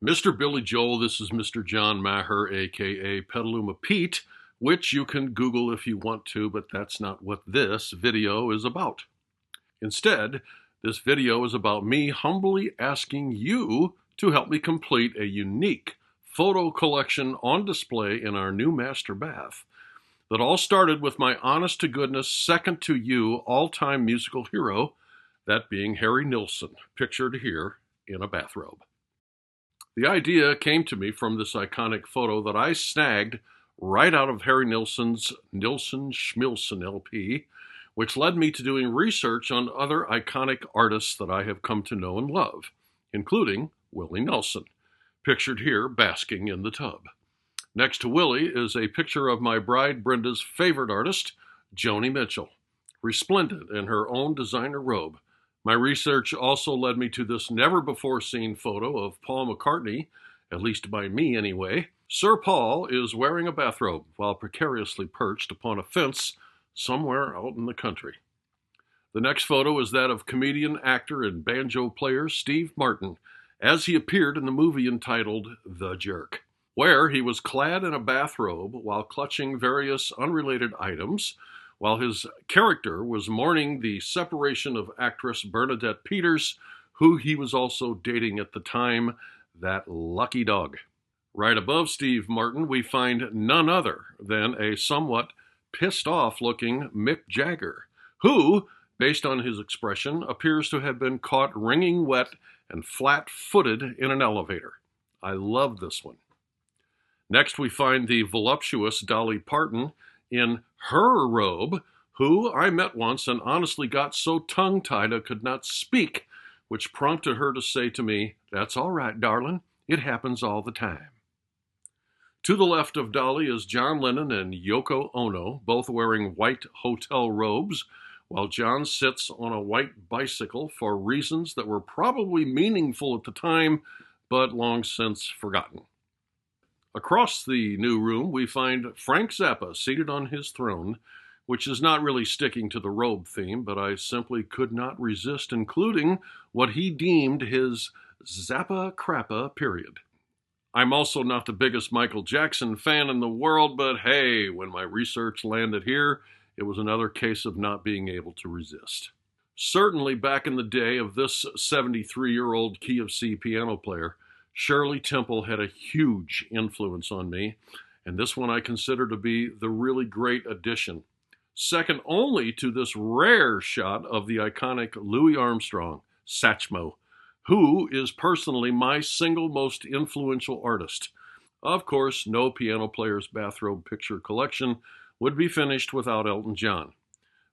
Mr. Billy Joel, this is Mr. John Maher, aka Petaluma Pete, which you can Google if you want to, but that's not what this video is about. Instead, this video is about me humbly asking you to help me complete a unique photo collection on display in our new master bath that all started with my honest-to-goodness, second-to-you all-time musical hero, that being Harry Nilsson, pictured here in a bathrobe. The idea came to me from this iconic photo that I snagged right out of Harry Nilsson's Nilsson Schmilsson LP, which led me to doing research on other iconic artists that I have come to know and love, including Willie Nelson, pictured here basking in the tub. Next to Willie is a picture of my bride Brenda's favorite artist, Joni Mitchell, resplendent in her own designer robe. My research also led me to this never-before-seen photo of Paul McCartney, at least by me anyway. Sir Paul is wearing a bathrobe while precariously perched upon a fence somewhere out in the country. The next photo is that of comedian, actor, and banjo player Steve Martin, as he appeared in the movie entitled The Jerk, where he was clad in a bathrobe while clutching various unrelated items, while his character was mourning the separation of actress Bernadette Peters, who he was also dating at the time, that lucky dog. Right above Steve Martin, we find none other than a somewhat pissed-off-looking Mick Jagger, who, based on his expression, appears to have been caught wringing wet and flat-footed in an elevator. I love this one. Next, we find the voluptuous Dolly Parton in her robe, who I met once and honestly got so tongue-tied I could not speak, which prompted her to say to me, "That's all right, darling. It happens all the time." To the left of Dolly is John Lennon and Yoko Ono, both wearing white hotel robes, while John sits on a white bicycle for reasons that were probably meaningful at the time, but long since forgotten. Across the new room, we find Frank Zappa seated on his throne, which is not really sticking to the robe theme, but I simply could not resist including what he deemed his Zappa Crappa period. I'm also not the biggest Michael Jackson fan in the world, but hey, when my research landed here, it was another case of not being able to resist. Certainly back in the day of this 73-year-old key of C piano player, Shirley Temple had a huge influence on me, and this one I consider to be the really great addition. Second only to this rare shot of the iconic Louis Armstrong, Satchmo, who is personally my single most influential artist. Of course, no piano player's bathrobe picture collection would be finished without Elton John.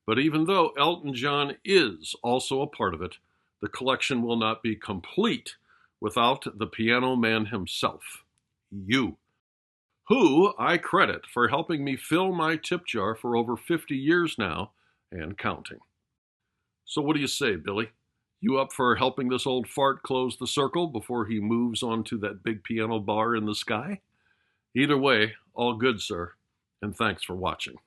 But even though Elton John is also a part of it, the collection will not be complete without the piano man himself, you, who I credit for helping me fill my tip jar for over 50 years now and counting. So what do you say, Billy? You up for helping this old fart close the circle before he moves on to that big piano bar in the sky? Either way, all good, sir, and thanks for watching.